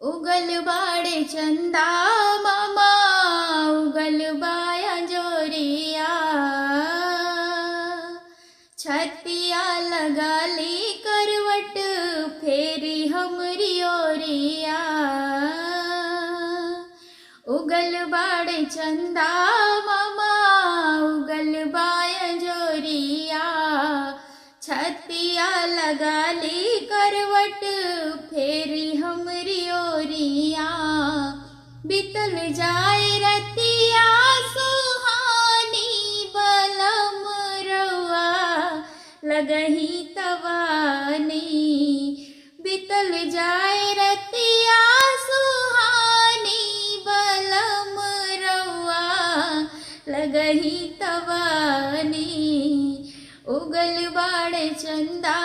उगल बाड़े चंदा मामा, उगल बाया जोरिया, छतिया लगा ली करवट फेरी हमरी ओरिया। उगल बाड़े चंदा मामा, उगल बाया जोरिया, छतिया लगा ली करवट फेरी हमरी ओरिया। बितल जाए रतिया सुहानी बलम रवा लगही तवानी। बितल जाए रतिया सुहानी बलम रवा लगही तवानी। उगल बाड़े चंदा